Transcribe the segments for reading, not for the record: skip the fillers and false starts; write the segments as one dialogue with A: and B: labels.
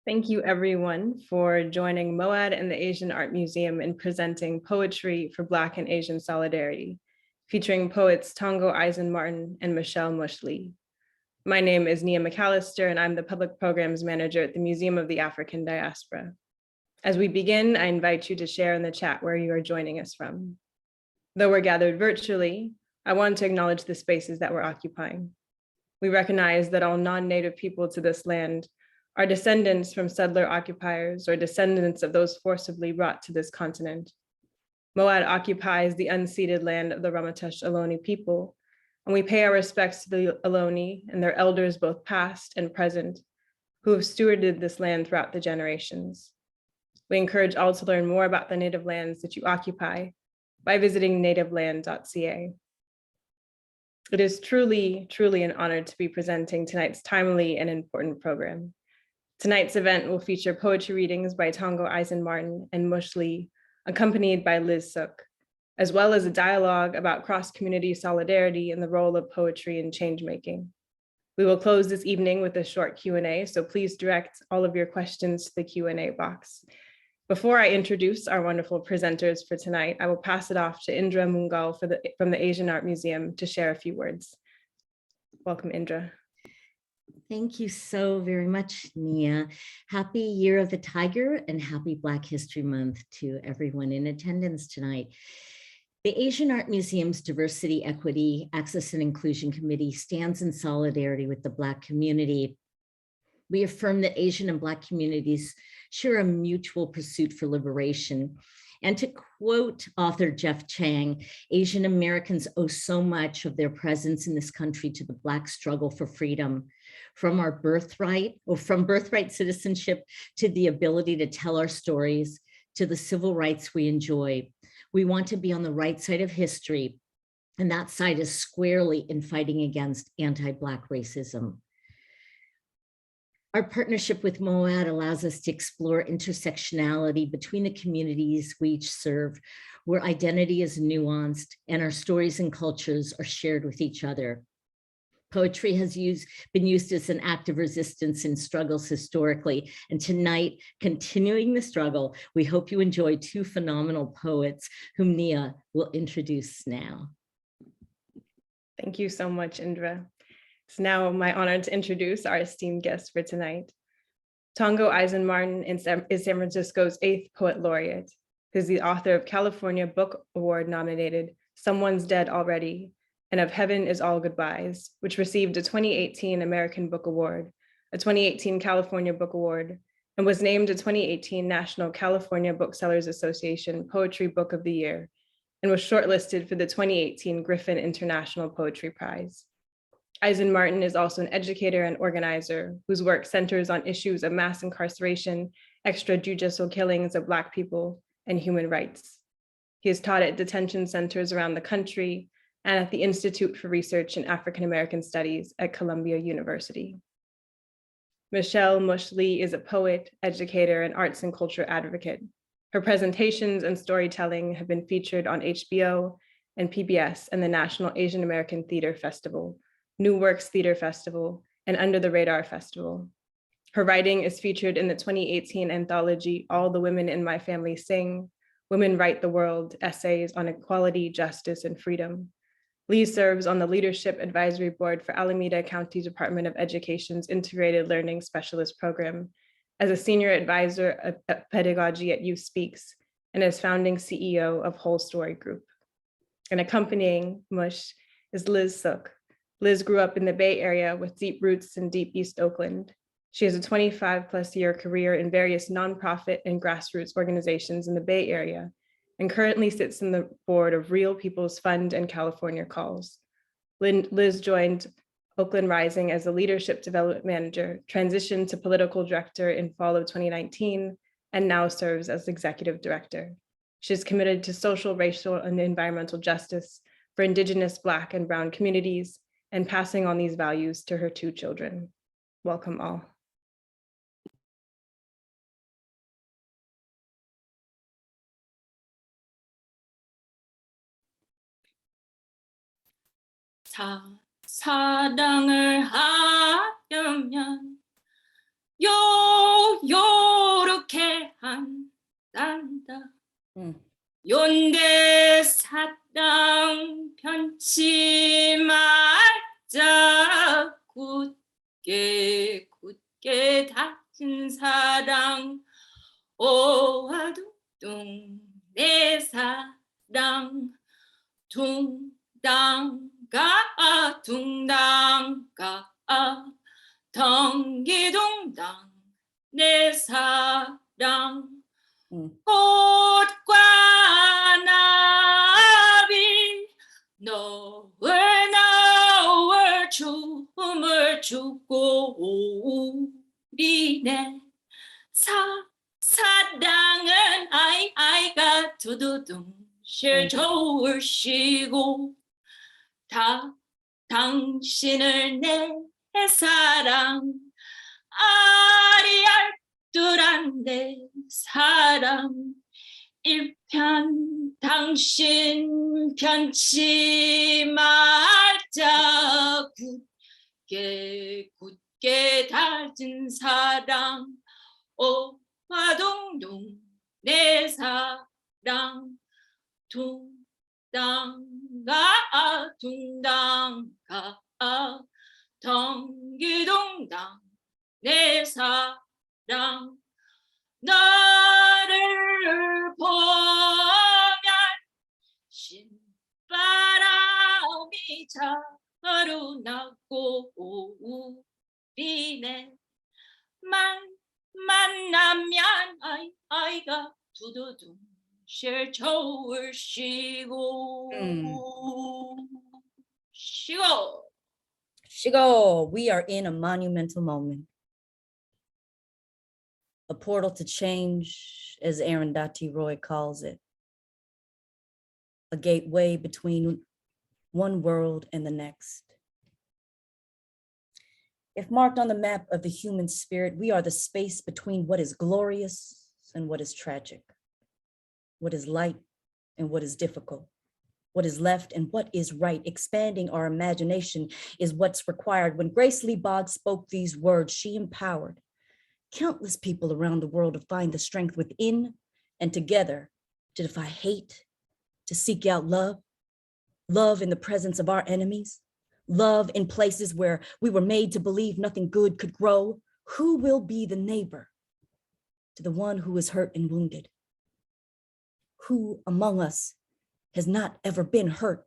A: Thank you everyone for joining MoAD and the Asian Art Museum in presenting Poetry for Black and Asian Solidarity, featuring poets Tongo Eisen-Martin and Michelle Mush Lee. My name is Nia McAllister and I'm the Public Programs Manager at the Museum of the African Diaspora. As we begin, I invite you to share in the chat where you are joining us from. Though we're gathered virtually, I want to acknowledge the spaces that we're occupying. We recognize that all non-native people to this land are descendants from settler occupiers or descendants of those forcibly brought to this continent. MoAD occupies the unceded land of the Ramaytush Ohlone people, and we pay our respects to the Ohlone and their elders, both past and present, who have stewarded this land throughout the generations. We encourage all to learn more about the native lands that you occupy by visiting nativeland.ca. It is truly, truly an honor to be presenting tonight's timely and important program. Tonight's event will feature poetry readings by Tongo Eisen-Martin and Mush Lee, accompanied by Liz Sook, as well as a dialogue about cross-community solidarity and the role of poetry in change-making. We will close this evening with a short Q&A, so please direct all of your questions to the Q&A box. Before I introduce our wonderful presenters for tonight, I will pass it off to Indra Mungal from the Asian Art Museum to share a few words. Welcome, Indra.
B: Thank you so very much, Nia. Happy Year of the Tiger and happy Black History Month to everyone in attendance tonight. The Asian Art Museum's Diversity, Equity, Access and Inclusion Committee stands in solidarity with the Black community. We affirm that Asian and Black communities share a mutual pursuit for liberation. And to quote author Jeff Chang, Asian Americans owe so much of their presence in this country to the Black struggle for freedom. From birthright citizenship to the ability to tell our stories, to the civil rights we enjoy. We want to be on the right side of history, and that side is squarely in fighting against anti-Black racism. Our partnership with MoAD allows us to explore intersectionality between the communities we each serve, where identity is nuanced and our stories and cultures are shared with each other. Poetry has been used as an act of resistance in struggles historically, and tonight, continuing the struggle, we hope you enjoy two phenomenal poets whom Nia will introduce now.
A: Thank you so much, Indra. It's now my honor to introduce our esteemed guest for tonight. Tongo Eisen-Martin is San Francisco's 8th poet laureate, who's the author of California Book Award nominated Someone's Dead Already, and of Heaven is All Goodbyes, which received a 2018 American Book Award, a 2018 California Book Award, and was named a 2018 National California Booksellers Association Poetry Book of the Year, and was shortlisted for the 2018 Griffin International Poetry Prize. Eisen-Martin is also an educator and organizer whose work centers on issues of mass incarceration, extrajudicial killings of Black people, and human rights. He has taught at detention centers around the country and at the Institute for Research in African American Studies at Columbia University. Michelle Mush Lee is a poet, educator, and arts and culture advocate. Her presentations and storytelling have been featured on HBO and PBS and the National Asian American Theater Festival, New Works Theater Festival, and Under the Radar Festival. Her writing is featured in the 2018 anthology, All the Women in My Family Sing, Women Write the World, Essays on Equality, Justice, and Freedom. Lee serves on the Leadership Advisory Board for Alameda County Department of Education's Integrated Learning Specialist Program as a Senior Advisor of Pedagogy at Youth Speaks and as founding CEO of Whole Story Group. And accompanying Mush is Liz Sook. Liz grew up in the Bay Area with deep roots in deep East Oakland. She has a 25+ year career in various nonprofit and grassroots organizations in the Bay Area, and currently sits on the board of Real People's Fund and California Calls. Liz joined Oakland Rising as a leadership development manager, transitioned to political director in fall of 2019, and now serves as executive director. She is committed to social, racial, and environmental justice for Indigenous, Black, and Brown communities, and passing on these values to her 2 children. Welcome all.
C: 사당을 하려면 요요 간다. 연대 사랑 편치 말자. 굳게 닫힌 사랑 오와둥둥 내 사랑 둥당가 둥당가 덩기둥당 내 사랑 꽃과 나비 너울 춤을 추고 우리네 사랑은 아이가 두두둥 좋으시고 당신을 내 사랑 아리알뚜란 내 사랑 일편 당신 편치 말자 굳게 닫은 사랑 오화동동 내 사랑 둥당가 덩기동당 내 사랑 너를 보면 신바람이 자루 나고 우리네 만나면 아이가 두두둥 실 저울 쉬고
D: Shigo, we are in a monumental moment. A portal to change, as Arundhati Roy calls it. A gateway between one world and the next. If marked on the map of the human spirit, we are the space between what is glorious and what is tragic, what is light and what is difficult, what is left and what is right. Expanding our imagination is what's required. When Grace Lee Boggs spoke these words, she empowered countless people around the world to find the strength within and together to defy hate, to seek out love in the presence of our enemies, love in places where we were made to believe nothing good could grow. Who will be the neighbor to the one who is hurt and wounded? Who among us has not ever been hurt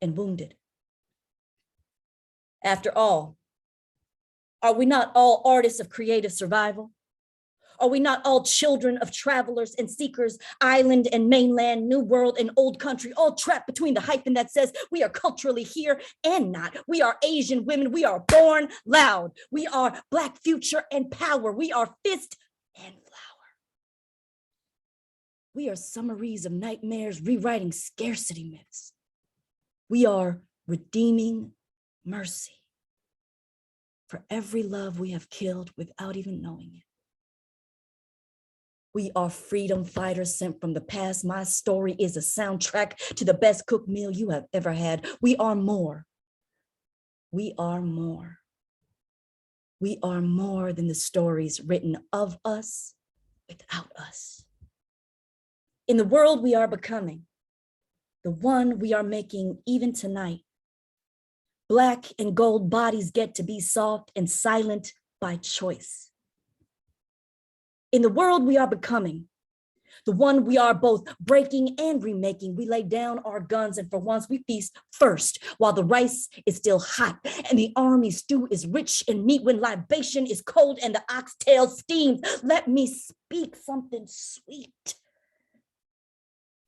D: and wounded? After all, are we not all artists of creative survival? Are we not all children of travelers and seekers, island and mainland, new world and old country, all trapped between the hyphen that says we are culturally here and not? We are Asian women, we are born loud. We are Black future and power. We are fist and flower. We are summaries of nightmares, rewriting scarcity myths. We are redeeming mercy for every love we have killed without even knowing it. We are freedom fighters sent from the past. My story is a soundtrack to the best cooked meal you have ever had. We are more. We are more. We are more than the stories written of us without us. In the world we are becoming, the one we are making even tonight, Black and gold bodies get to be soft and silent by choice. In the world we are becoming, the one we are both breaking and remaking, we lay down our guns and for once we feast first while the rice is still hot and the army stew is rich in meat when libation is cold and the oxtail steams. Let me speak something sweet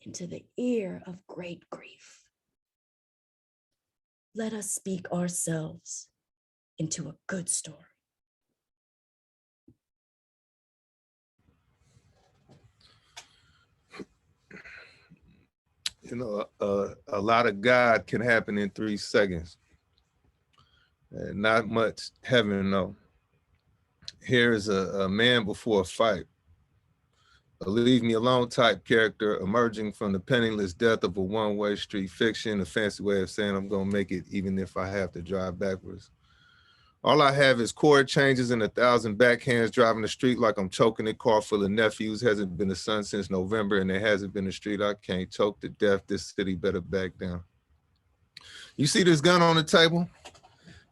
D: into the ear of great grief. Let us speak ourselves into a good story.
E: You know, a lot of God can happen in 3 seconds. Not much heaven, though. Here is a man before a fight. A leave me alone type character emerging from the penniless death of a one-way street fiction, a fancy way of saying I'm gonna make it even if I have to drive backwards. All I have is chord changes and 1,000 backhands driving the street like I'm choking a car full of nephews. Hasn't been the sun since November, and there hasn't been a street I can't choke to death. This city better back down. You see this gun on the table?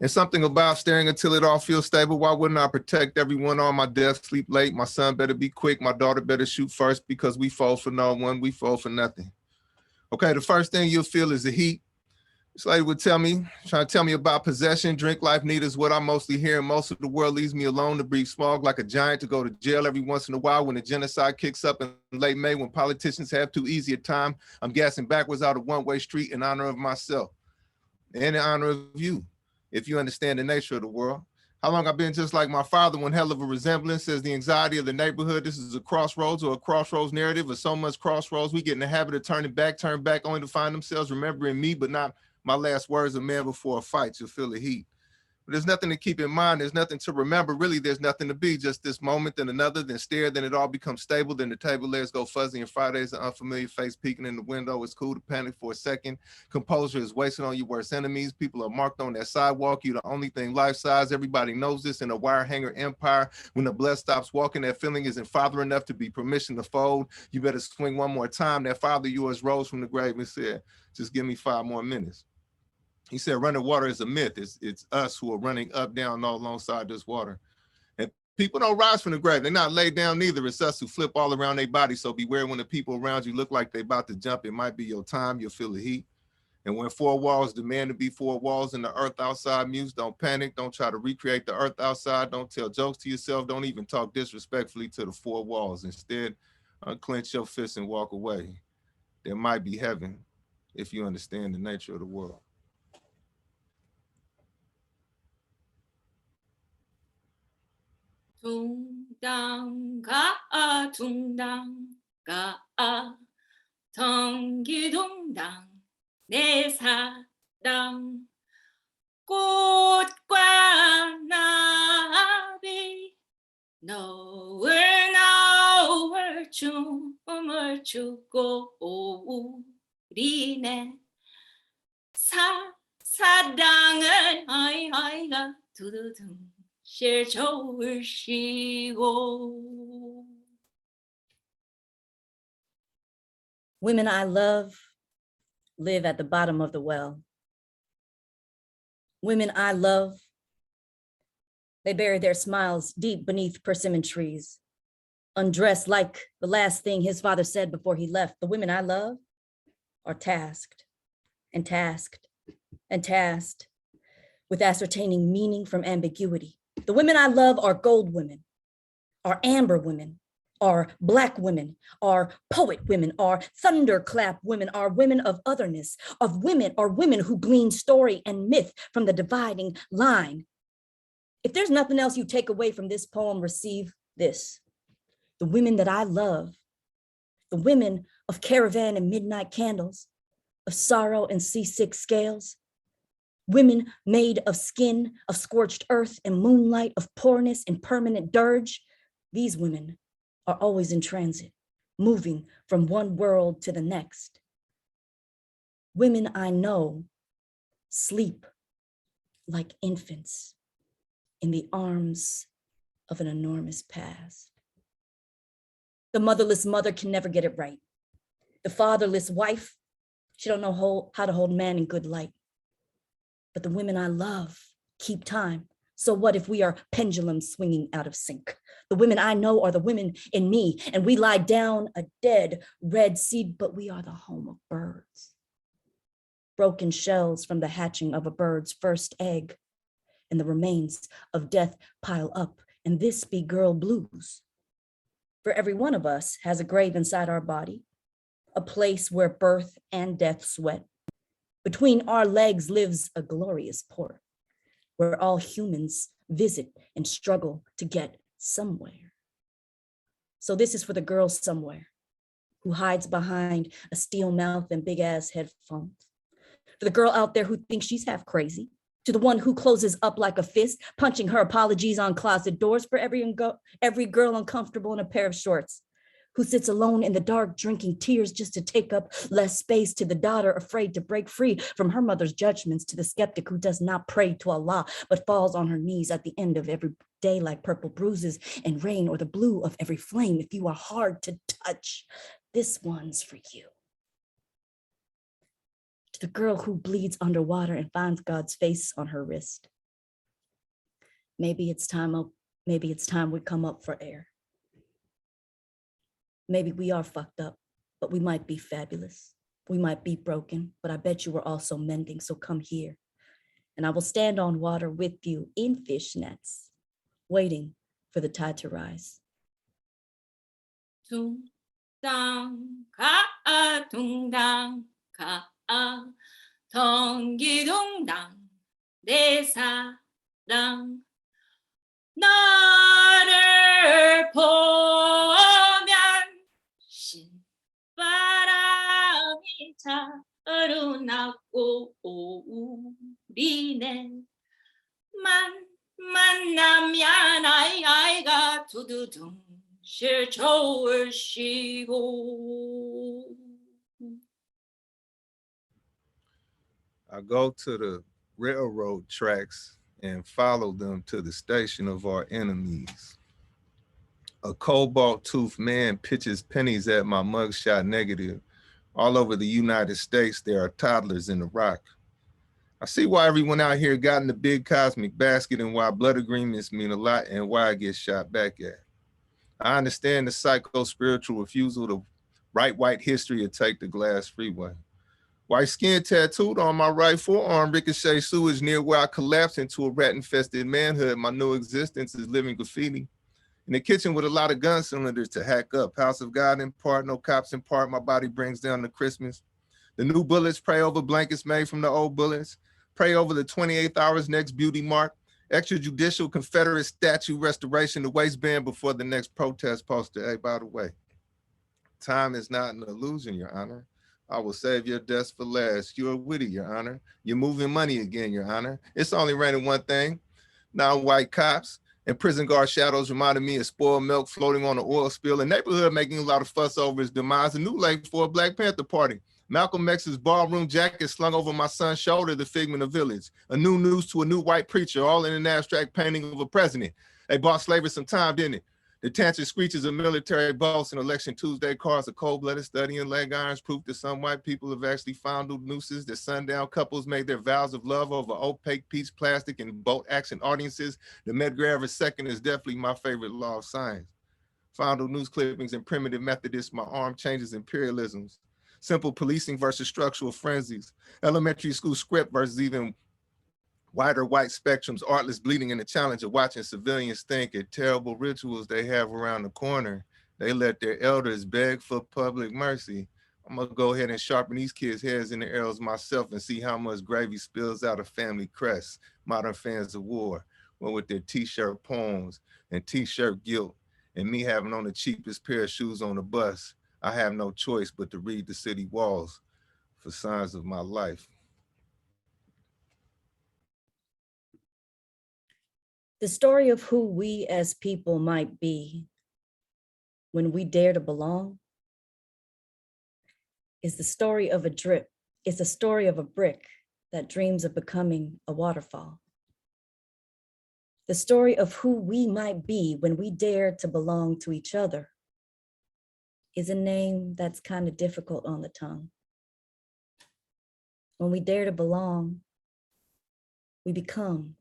E: And something about staring until it all feels stable. Why wouldn't I protect everyone on my death? Sleep late. My son better be quick. My daughter better shoot first, because we fall for no one. We fall for nothing. Okay, the first thing you'll feel is the heat. This lady would tell me, trying to tell me about possession. Drink life need is what I mostly hear. And most of the world leaves me alone to breathe smog like a giant, to go to jail every once in a while when the genocide kicks up in late May, when politicians have too easy a time. I'm gassing backwards out a one-way street in honor of myself and in honor of you, if you understand the nature of the world. How long I've been just like my father, one hell of a resemblance, says the anxiety of the neighborhood. This is a crossroads, or a crossroads narrative, or so much crossroads. We get in the habit of turn back only to find themselves remembering me, but not my last words. A man before a fight, you'll feel the heat. But there's nothing to keep in mind. There's nothing to remember. Really, there's nothing to be. Just this moment, then another, then stare, then it all becomes stable. Then the table legs go fuzzy, and Friday's an unfamiliar face peeking in the window. It's cool to panic for a second. Composure is wasted on your worst enemies. People are marked on that sidewalk. You're the only thing life-size. Everybody knows this in a wire hanger empire. When the blood stops walking, that feeling isn't father enough to be permission to fold. You better swing one more time. That father of yours rose from the grave and said, just give me 5 more minutes. He said, running water is a myth. It's us who are running up, down, all alongside this water. And people don't rise from the grave. They're not laid down neither. It's us who flip all around their body. So beware when the people around you look like they're about to jump. It might be your time. You'll feel the heat. And when 4 walls demand to be 4 walls and the earth outside muse, don't panic. Don't try to recreate the earth outside. Don't tell jokes to yourself. Don't even talk disrespectfully to the 4 walls. Instead, unclench your fists and walk away. There might be heaven if you understand the nature of the world.
C: 둥당 가 둥당 가 덩기둥당 내 사랑 꽃과 나비 너울 춤을 추고 우리네 사랑을 아이가 두두둥 실 좋으시고.
D: Women I love live at the bottom of the well. Women I love, they bury their smiles deep beneath persimmon trees, undressed like the last thing his father said before he left. The women I love are tasked and tasked and tasked with ascertaining meaning from ambiguity. The women I love are gold women, are amber women, are Black women, are poet women, are thunderclap women, are women of otherness, are women who glean story and myth from the dividing line. If there's nothing else you take away from this poem, receive this. The women that I love, the women of caravan and midnight candles, of sorrow and seasick scales, women made of skin, of scorched earth and moonlight, of poorness and permanent dirge. These women are always in transit, moving from one world to the next. Women I know sleep like infants in the arms of an enormous past. The motherless mother can never get it right. The fatherless wife, she don't know how to hold man in good light. But the women I love keep time. So what if we are pendulums swinging out of sync? The women I know are the women in me, and we lie down a dead red seed, but we are the home of birds. Broken shells from the hatching of a bird's first egg, and the remains of death pile up, and this be girl blues. For every one of us has a grave inside our body, a place where birth and death sweat. Between our legs lives a glorious port where all humans visit and struggle to get somewhere. So this is for the girl somewhere who hides behind a steel mouth and big ass headphones. For the girl out there who thinks she's half crazy. To the one who closes up like a fist, punching her apologies on closet doors. For every girl uncomfortable in a pair of shorts who sits alone in the dark, drinking tears just to take up less space, to the daughter afraid to break free from her mother's judgments, to the skeptic who does not pray to Allah, but falls on her knees at the end of every day like purple bruises and rain, or the blue of every flame. If you are hard to touch, this one's for you. To the girl who bleeds underwater and finds God's face on her wrist. Maybe it's time we come up for air. Maybe we are fucked up, but we might be fabulous. We might be broken, but I bet you we're also mending, so come here. And I will stand on water with you in fishnets, waiting for the tide to rise.
C: 둥당 가 둥당 가 덩기둥당 내 사랑 나를 보면 신바람이 차오르나고 우리는 만나면 아이가 두두둥 실초를 쉬고.
E: I go to the railroad tracks and follow them to the station of our enemies. A cobalt-toothed man pitches pennies at my mugshot negative. All over the United States, there are toddlers in the rock. I see why everyone out here got in the big cosmic basket and why blood agreements mean a lot and why I get shot back at. I understand the psycho-spiritual refusal to write white history or take the glass freeway. White skin tattooed on my right forearm, ricochet sewage near where I collapsed into a rat-infested manhood. My new existence is living graffiti. In the kitchen with a lot of gun cylinders to hack up. House of God in part, no cops in part. My body brings down the Christmas. The new bullets, pray over blankets made from the old bullets. Pray over the 28th hour's next beauty mark. Extrajudicial Confederate statue restoration, the waistband before the next protest poster. Hey, by the way, time is not an illusion, Your Honor. I will save your deaths for last. You're witty, Your Honor. You're moving money again, Your Honor. It's only raining one thing. Non-white cops and prison guard shadows reminded me of spoiled milk floating on an oil spill. A neighborhood making a lot of fuss over his demise. A new lake for a Black Panther party. Malcolm X's ballroom jacket slung over my son's shoulder, the figment of village. A new news to a new white preacher, all in an abstract painting of a president. They bought slavery some time, didn't it? The detention screeches of military boats and election Tuesday cars, a cold-blooded study in leg irons, proof that some white people have actually fondled nooses, that sundown couples made their vows of love over opaque peach plastic and boat action audiences. The Medgar Evers second is definitely my favorite law of science. Fondled news clippings and primitive Methodists, my arm changes imperialisms. Simple policing versus structural frenzies. Elementary school script versus even wider white spectrums, artless bleeding, and the challenge of watching civilians think at terrible rituals they have around the corner. They let their elders beg for public mercy. I'm gonna go ahead and sharpen these kids' heads in the arrows myself and see how much gravy spills out of family crests. Modern fans of war, well, with their t-shirt poems and t-shirt guilt, and me having on the cheapest pair of shoes on the bus. I have no choice but to read the city walls for signs of my life.
D: The story of who we as people might be when we dare to belong is the story of a drip. It's a story of a brick that dreams of becoming a waterfall. The story of who we might be when we dare to belong to each other is a name that's kind of difficult on the tongue. When we dare to belong, we become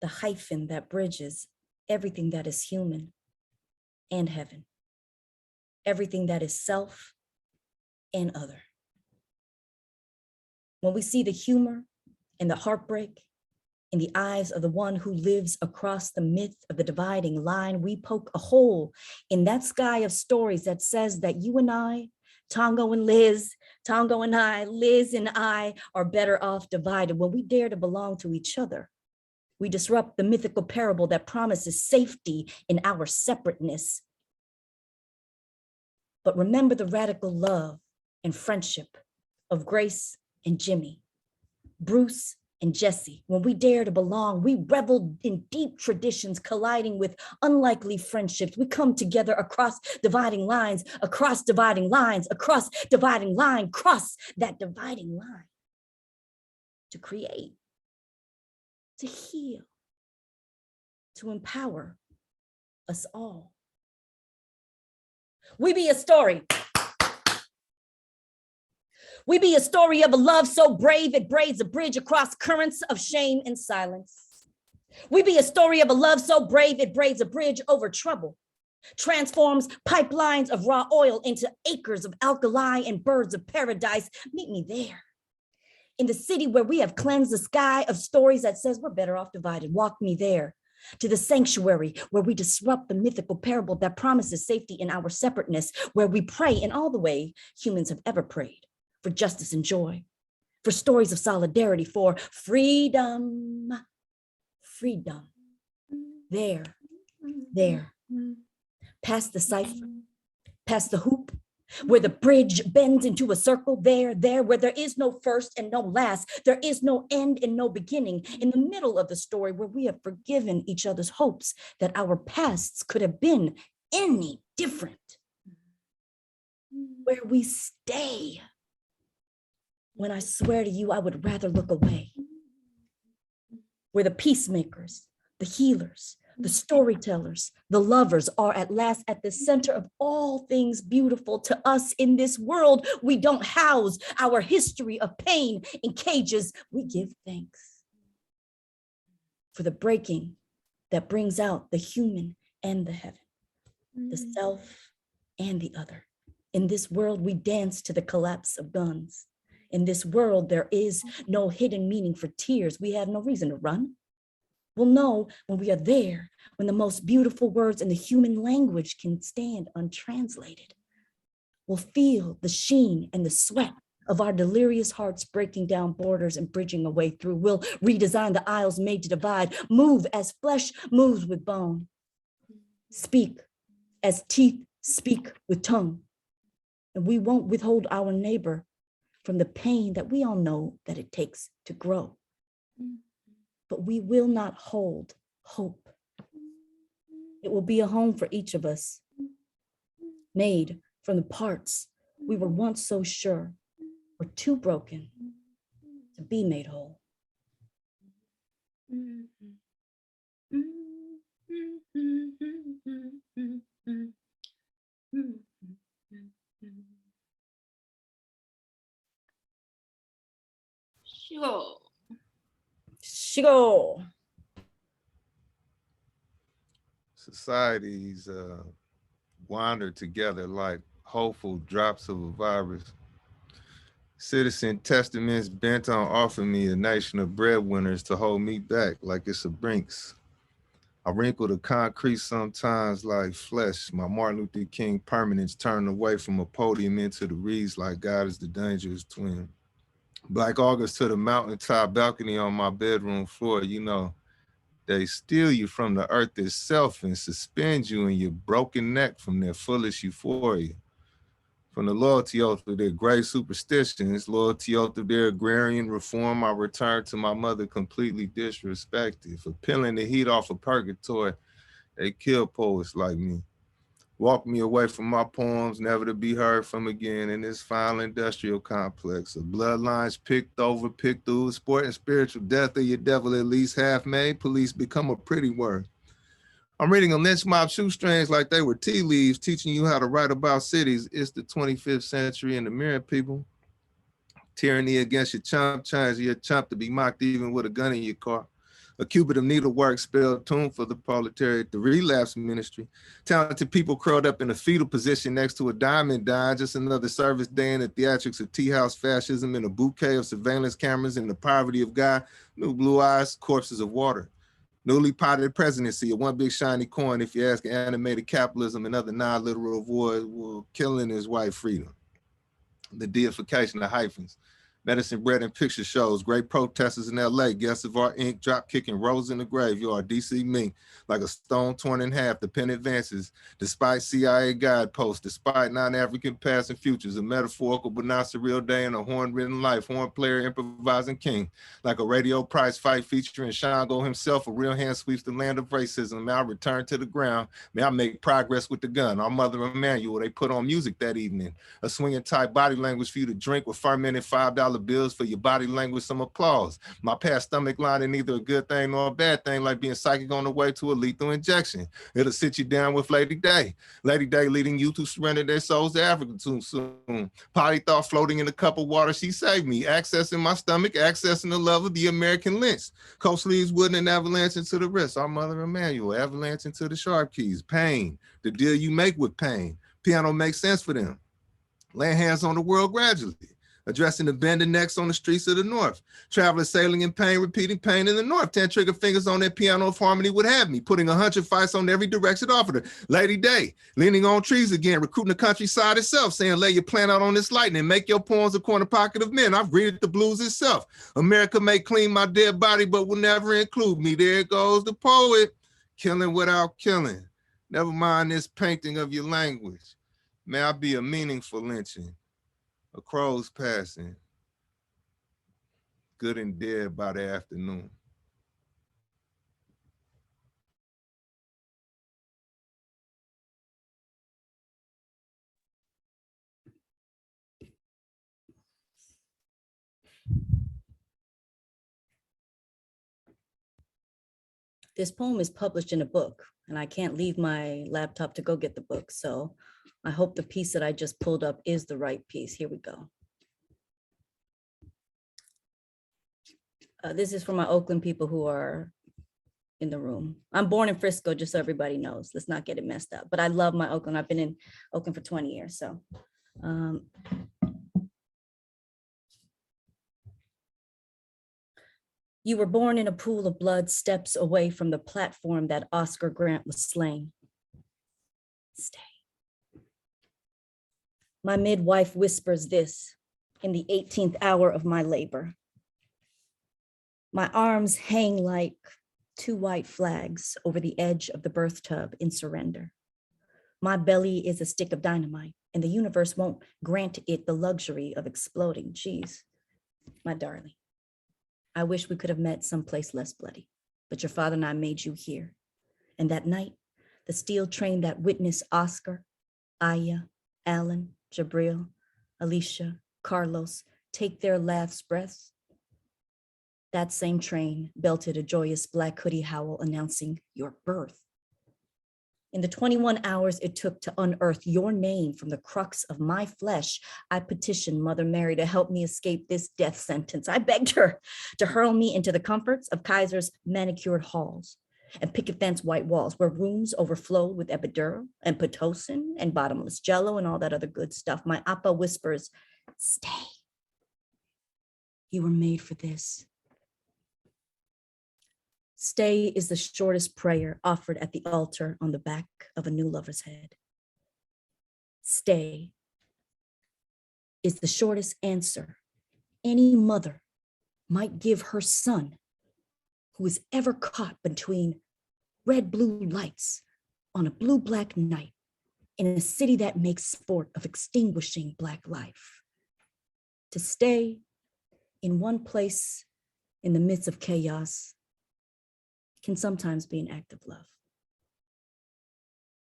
D: the hyphen that bridges everything that is human and heaven, everything that is self and other. When we see the humor and the heartbreak in the eyes of the one who lives across the myth of the dividing line, we poke a hole in that sky of stories that says that you and I, Tongo and Liz, Tongo and I, Liz and I are better off divided. When we dare to belong to each other, we disrupt the mythical parable that promises safety in our separateness. But remember the radical love and friendship of Grace and Jimmy, Bruce and Jesse, when we dare to belong, we reveled in deep traditions colliding with unlikely friendships. We come together across dividing lines, across dividing lines, across dividing line, cross that dividing line to create, to heal, to empower us all. We be a story. We be a story of a love so brave it braids a bridge across currents of shame and silence. We be a story of a love so brave it braids a bridge over trouble, transforms pipelines of raw oil into acres of alkali and birds of paradise. Meet me there, in the city where we have cleansed the sky of stories that says we're better off divided. Walk me there, to the sanctuary where we disrupt the mythical parable that promises safety in our separateness, where we pray in all the way humans have ever prayed, for justice and joy, for stories of solidarity, for freedom, freedom. There, past the cipher, past the hoop, where the bridge bends into a circle, there, where there is no first and no last, there is no end and no beginning, in the middle of the story where we have forgiven each other's hopes that our pasts could have been any different, where we stay when I swear to you, I would rather look away, where the peacemakers, the healers, the storytellers, the lovers are at last at the center of all things beautiful to us in this world. We don't house our history of pain in cages. We give thanks for the breaking that brings out the human and the heaven, the self and the other. In this world, we dance to the collapse of guns. In this world, there is no hidden meaning for tears. We have no reason to run. We'll know when we are there, when the most beautiful words in the human language can stand untranslated. We'll feel the sheen and the sweat of our delirious hearts breaking down borders and bridging a way through. We'll redesign the aisles made to divide, move as flesh moves with bone, speak as teeth speak with tongue. And we won't withhold our neighbor from the pain that we all know that it takes to grow. But we will not hold hope. It will be a home for each of us, made from the parts we were once so sure were too broken to be made whole.
C: Sure.
D: Shigo.
E: Societies wander together like hopeful drops of a virus. Citizen testaments bent on offering me a nation of breadwinners to hold me back like it's a Brinks. I wrinkle the concrete sometimes like flesh. My Martin Luther King permanence turned away from a podium into the reeds like God is the dangerous twin. Black August to the mountaintop balcony on my bedroom floor, you know, they steal you from the earth itself and suspend you in your broken neck from their foolish euphoria. From the loyalty oath of their grave superstitions, loyalty oath of their agrarian reform, I returned to my mother completely disrespected. For peeling the heat off of purgatory, they kill poets like me. Walk me away from my poems, never to be heard from again in this foul industrial complex of bloodlines picked over, picked through, sport and spiritual death of your devil at least half made, police become a pretty word. I'm reading a lynch mob shoestrings like they were tea leaves, teaching you how to write about cities. It's the 25th century in the mirror, people. Tyranny against your chump, change your chump to be mocked even with a gun in your car. A cubit of needlework spelled tune for the proletariat, the relapse ministry. Talented people curled up in a fetal position next to a diamond dime, just another service day in the theatrics of tea house fascism and a bouquet of surveillance cameras in the poverty of God, new blue eyes, corpses of water. Newly potted presidency, a one big shiny coin if you ask animated capitalism and other non-literal voids, well, killing is white freedom. The deification of hyphens. Medicine Bread and Picture Shows, great protesters in LA, guests of our ink, drop kicking rolls in the grave. You are DC me, like a stone torn in half, the pen advances, despite CIA guideposts, despite non-African past and futures, a metaphorical but not surreal day in a horn-ridden life, horn player, improvising king, like a radio prize fight featuring Shango himself, a real hand sweeps the land of racism. May I return to the ground, may I make progress with the gun. Our mother Emmanuel, they put on music that evening, a swinging type body language for you to drink with fermented $5 bills for your body language, some applause. My past stomach line ain't either a good thing nor a bad thing, like being psychic on the way to a lethal injection. It'll sit you down with Lady Day. Lady Day leading you to surrender their souls to Africa too soon. Potty thought floating in a cup of water, she saved me. Accessing my stomach, accessing the love of the American lynch. Coat sleeves wooden and avalanche into the wrist. Our mother Emmanuel, avalanche into the sharp keys. Pain, the deal you make with pain. Piano makes sense for them. Laying hands on the world gradually, addressing the bending necks on the streets of the North. Travelers sailing in pain, repeating pain in the North. 10 trigger fingers on that piano if harmony would have me, putting 100 fights on every direction offered her. Lady Day, leaning on trees again, recruiting the countryside itself, saying lay your plan out on this lightning, make your poems a corner pocket of men. I've greeted the blues itself. America may clean my dead body, but will never include me. There goes the poet, killing without killing. Never mind this painting of your language. May I be a meaningful lynching, a crow's passing, good and dead by the afternoon.
D: This poem is published in a book, and I can't leave my laptop to go get the book. So I hope the piece that I just pulled up is the right piece. Here we go. This is for my Oakland people who are in the room. I'm born in Frisco, just so everybody knows. Let's not get it messed up. But I love my Oakland. I've been in Oakland for 20 years. So you were born in a pool of blood, steps away from the platform that Oscar Grant was slain. Stay. My midwife whispers this in the 18th hour of my labor. My arms hang like two white flags over the edge of the birth tub in surrender. My belly is a stick of dynamite, and the universe won't grant it the luxury of exploding. Geez, my darling, I wish we could have met someplace less bloody, but your father and I made you here. And that night, the steel train that witnessed Oscar, Aya, Alan, Jabril, Alicia, Carlos take their last breaths, that same train belted a joyous Black hoodie howl announcing your birth. In the 21 hours it took to unearth your name from the crux of my flesh, I petitioned Mother Mary to help me escape this death sentence. I begged her to hurl me into the comforts of Kaiser's manicured halls and picket fence white walls where rooms overflowed with epidural and Pitocin and bottomless jello and all that other good stuff. My Appa whispers, stay. You were made for this. Stay is the shortest prayer offered at the altar on the back of a new lover's head. Stay is the shortest answer any mother might give her son who is ever caught between red-blue lights on a blue-black night in a city that makes sport of extinguishing Black life. To stay in one place in the midst of chaos can sometimes be an act of love.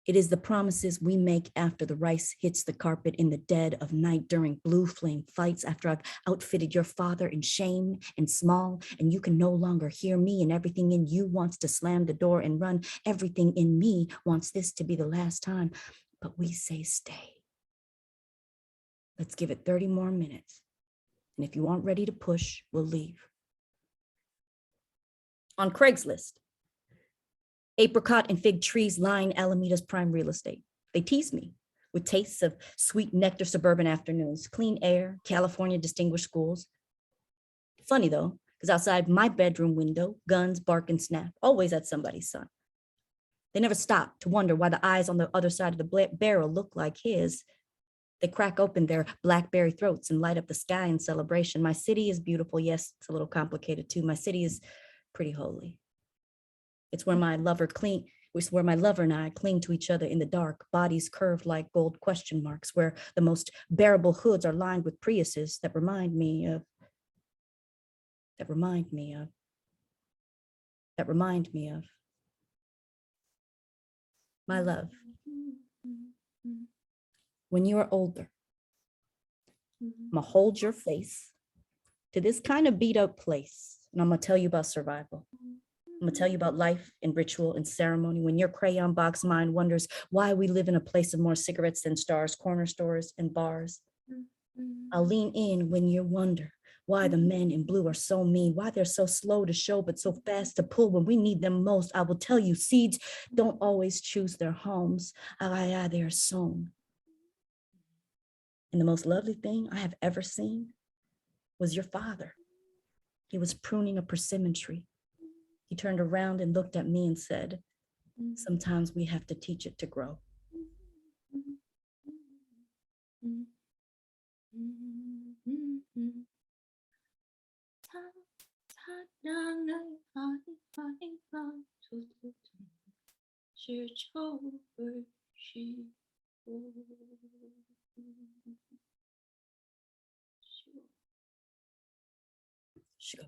D: It is the promises we make after the rice hits the carpet in the dead of night during blue flame fights, after I've outfitted your father in shame and small, and you can no longer hear me, and everything in you wants to slam the door and run. Everything in me wants this to be the last time, but we say stay. Let's give it 30 more minutes. And if you aren't ready to push, we'll leave. On Craigslist, apricot and fig trees line Alameda's prime real estate. They tease me with tastes of sweet nectar suburban afternoons, clean air, California distinguished schools. Funny though, because outside my bedroom window, guns bark and snap, always at somebody's son. They never stop to wonder why the eyes on the other side of the barrel look like his. They crack open their blackberry throats and light up the sky in celebration. My city is beautiful. Yes, it's a little complicated too. My city is pretty holy. It's where my lover and I cling to each other in the dark, bodies curved like gold question marks, where the most bearable hoods are lined with Priuses that remind me of my love. When you are older, I'm gonna hold your face to this kind of beat up place, and I'm gonna tell you about survival. I'm gonna tell you about life and ritual and ceremony. When your crayon box mind wonders why we live in a place of more cigarettes than stars, corner stores and bars. I'll lean in when you wonder why the men in blue are so mean, why they're so slow to show but so fast to pull when we need them most. I will tell you seeds don't always choose their homes. They are sown. And the most lovely thing I have ever seen was your father. He was pruning a persimmon tree. He turned around and looked at me and said, sometimes we have to teach it to grow. Sure.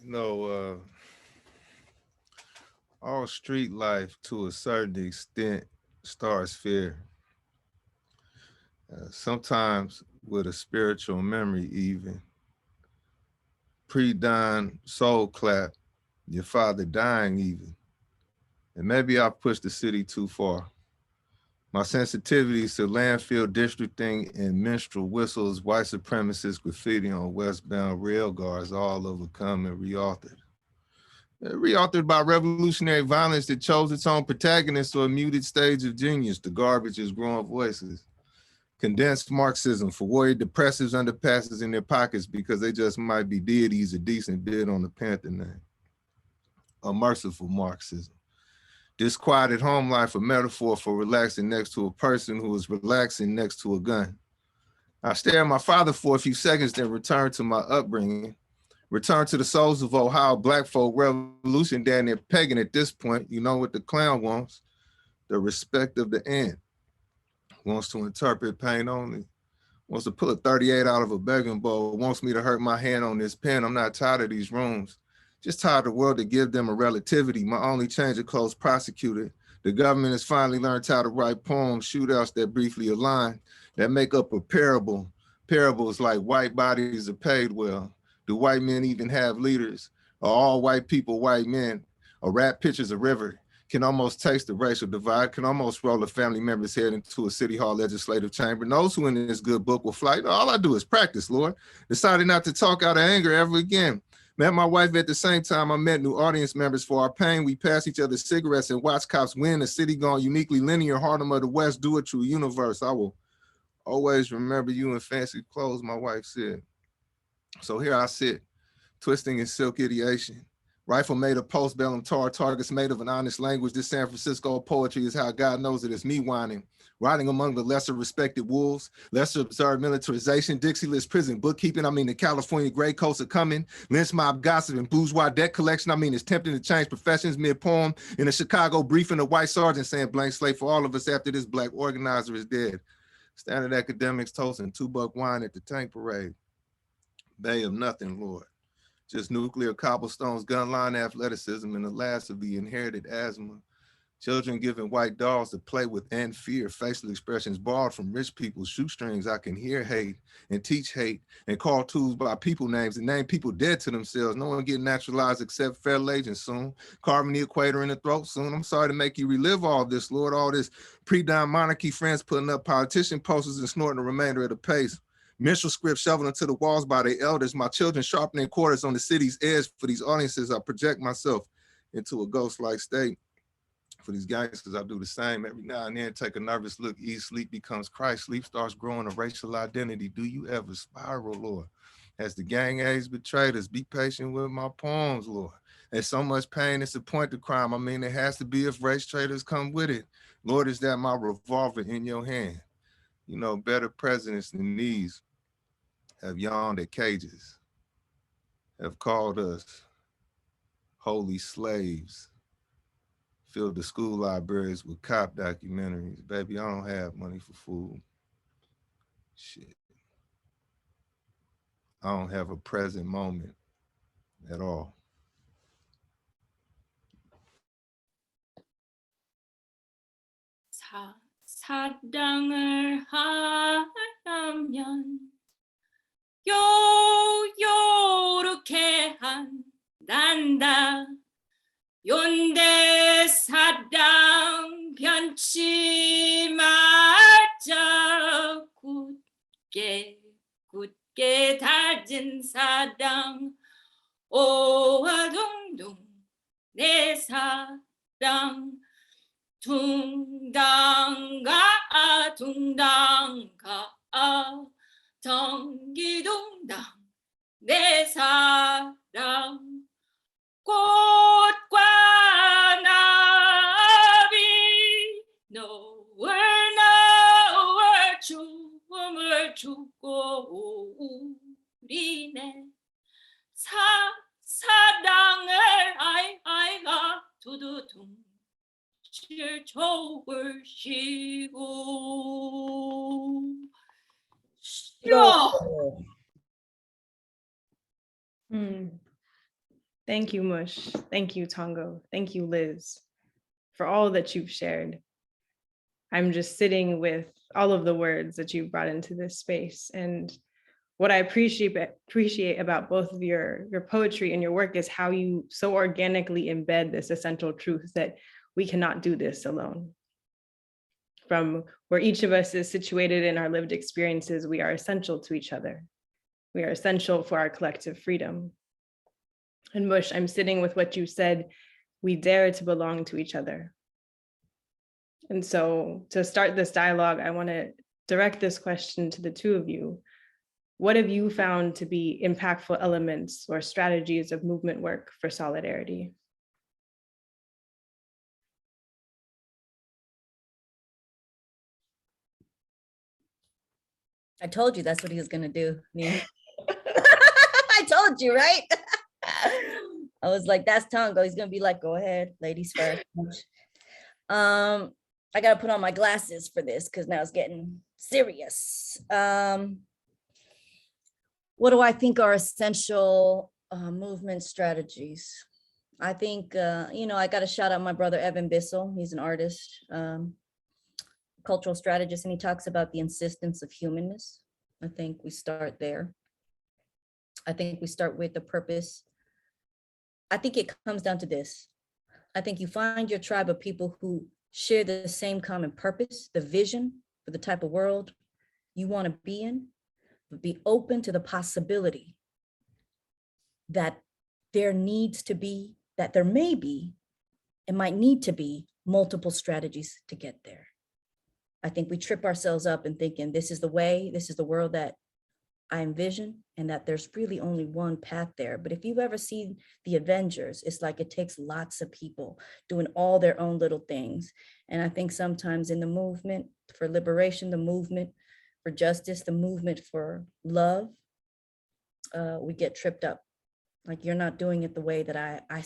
E: You know, all street life to a certain extent starts fear. Sometimes with a spiritual memory even. Pre-dawn soul clap, your father dying even. And maybe I pushed the city too far. My sensitivities to landfill districting and minstrel whistles, white supremacist graffiti on westbound rail guards all overcome and reauthored. Reauthored by revolutionary violence that chose its own protagonist or a muted stage of genius. The garbage is growing voices. Condensed Marxism for worried depressives underpasses in their pockets because they just might be deities, a decent bid on the Panther name. A merciful Marxism. Disquieted home life, a metaphor for relaxing next to a person who is relaxing next to a gun. I stare at my father for a few seconds, then return to my upbringing. Return to the souls of Ohio Black folk revolution down there pegging at this point. You know what the clown wants? The respect of the end. Wants to interpret pain only. Wants to pull a 38 out of a begging bowl. Wants me to hurt my hand on this pen. I'm not tired of these rooms. Just tired of the world to give them a relativity. My only change of clothes prosecuted. The government has finally learned how to write poems, shootouts that briefly align, that make up a parable. Parables like white bodies are paid well. Do white men even have leaders? Are all white people white men? A rap pictures a river. Can almost taste the racial divide, can almost roll a family member's head into a city hall legislative chamber. Knows who in this good book will fly. All I do is practice, Lord. Decided not to talk out of anger ever again. Met my wife at the same time I met new audience members. For our pain, we pass each other cigarettes and watch cops win. A city gone uniquely linear, Harlem of the West, do a true universe. I will always remember you in fancy clothes, my wife said. So here I sit, twisting in silk ideation. Rifle made of postbellum tar, targets made of an honest language. This San Francisco poetry is how God knows it. It's me whining, riding among the lesser respected wolves, lesser observed militarization, Dixie-less prison bookkeeping. The California gray coats are coming. Lynch mob gossip and bourgeois debt collection. It's tempting to change professions mid-poem. In a Chicago briefing, a white sergeant saying blank slate for all of us after this black organizer is dead. Standard academics toasting $2 wine at the tank parade. Bay of nothing, Lord. Just nuclear cobblestones, gun line athleticism, and the last of the inherited asthma. Children given white dolls to play with and fear, facial expressions borrowed from rich people's shoestrings. I can hear hate and teach hate and call tools by people names and name people dead to themselves. No one getting naturalized except federal agents soon. Carving the equator in the throat soon. I'm sorry to make you relive all this, Lord. All this pre-dime monarchy friends putting up politician posters and snorting the remainder of the pace. Minstrel script shoveled into the walls by their elders. My children sharpening quarters on the city's edge. For these audiences, I project myself into a ghost-like state. For these gangsters, I do the same. Every now and then, take a nervous look, eat, sleep becomes Christ. Sleep starts growing a racial identity. Do you ever spiral, Lord? As the gang aides betrayed us, be patient with my poems, Lord. And so much pain is the point of crime. I mean, it has to be if race traitors come with it. Lord, is that my revolver in your hand? You know, better presidents than these have yawned at cages, have called us holy slaves, filled the school libraries with cop documentaries. Baby, I don't have money for food. Shit. I don't have a present moment at all.
C: 사랑을 하려면 요렇게 한단다. 연대 사랑 변치 말자. 굳게 다진 사랑 오와둥둥 내 사랑 둥당가 덩기둥당 내 사랑 꽃과 나비 너울 춤을 추고 우리네 사랑을 아이가 두두둥 실족을 쉬고 싫어.
A: Thank you, Mush. Thank you, Tongo. Thank you, Liz, for all that you've shared. I'm just sitting with all of the words that you've brought into this space. And what I appreciate about both of your poetry and your work is how you so organically embed this essential truth that we cannot do this alone. From where each of us is situated in our lived experiences, we are essential to each other. We are essential for our collective freedom. And Mush, I'm sitting with what you said, we dare to belong to each other. And so to start this dialogue, I want to direct this question to the two of you. What have you found to be impactful elements or strategies of movement work for solidarity?
D: I told you that's what he was gonna do. Nia. I told you, right? I was like, that's Tongo. He's gonna be like, go ahead, ladies first. I gotta put on my glasses for this because now it's getting serious. What do I think are essential movement strategies? I think, I gotta shout out my brother, Evan Bissell. He's an artist, cultural strategist, and he talks about the insistence of humanness. I think we start there. I think we start with the purpose. I think it comes down to this. I think you find your tribe of people who share the same common purpose, the vision for the type of world you want to be in, but be open to the possibility that there needs to be, that there may be, and might need to be multiple strategies to get there. I think we trip ourselves up in thinking this is the way, this is the world that I envision, and that there's really only one path there. But if you've ever seen the Avengers, it's like it takes lots of people doing all their own little things. And I think sometimes in the movement for liberation, the movement for justice, the movement for love, we get tripped up. Like, you're not doing it the way that I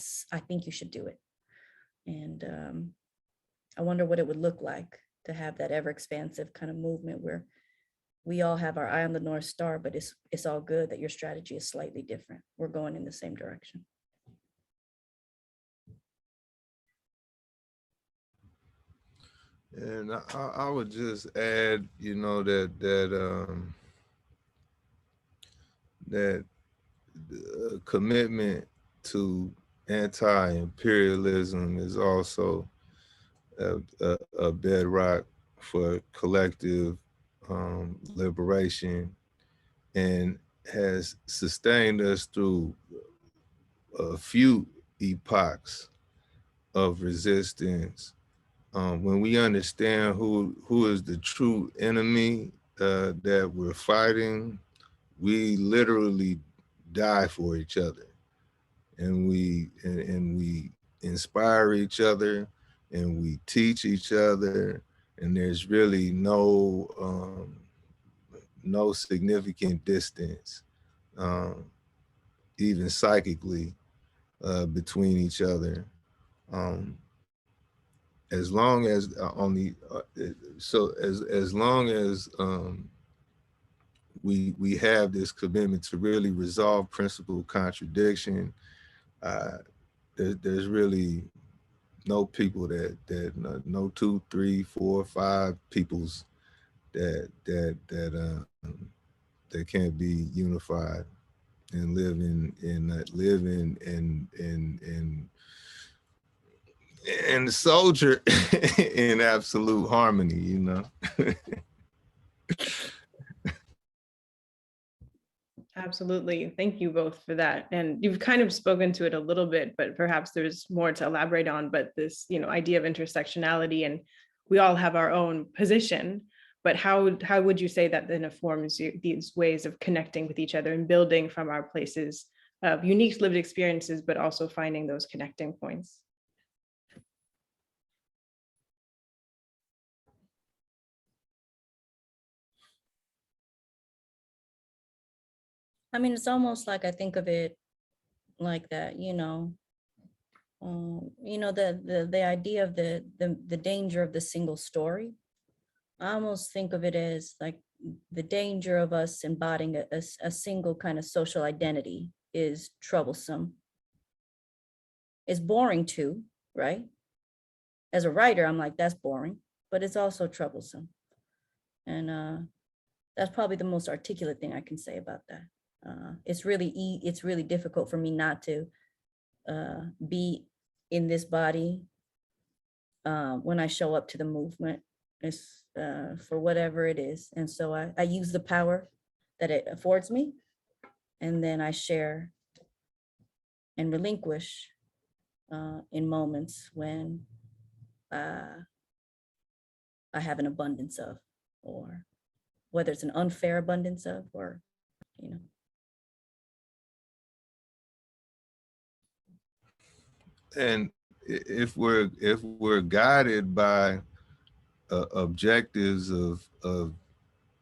D: think you should do it. And I wonder what it would look like to have that ever expansive kind of movement where we all have our eye on the North Star, but it's all good that your strategy is slightly different. We're going in the same direction.
E: And I would just add, that commitment to anti-imperialism is also a bedrock for collective liberation, and has sustained us through a few epochs of resistance. When we understand who is the true enemy that we're fighting, we literally die for each other. and we inspire each other, and we teach each other, and there's really no significant distance, even psychically, between each other. As long as as long as we have this commitment to really resolve principal contradiction, there's really no people that no 2, 3, 4, 5 peoples that can't be unified and live and soldier in absolute harmony, you know.
A: Absolutely. Thank you both for that. And you've kind of spoken to it a little bit, but perhaps there's more to elaborate on. But this, idea of intersectionality, and we all have our own position, but how would you say that then informs these ways of connecting with each other and building from our places of unique lived experiences, but also finding those connecting points?
D: I mean, it's almost like I think of it like that, the idea of the danger of the single story. I almost think of it as like the danger of us embodying a single kind of social identity is troublesome. It's boring too, right? As a writer, I'm like, that's boring, but it's also troublesome. And that's probably the most articulate thing I can say about that. It's really difficult for me not to be in this body when I show up to the movement. It's for whatever it is. And so I use the power that it affords me, and then I share and relinquish in moments when I have an abundance of, or whether it's an unfair abundance of, or,
E: And if we're guided by objectives of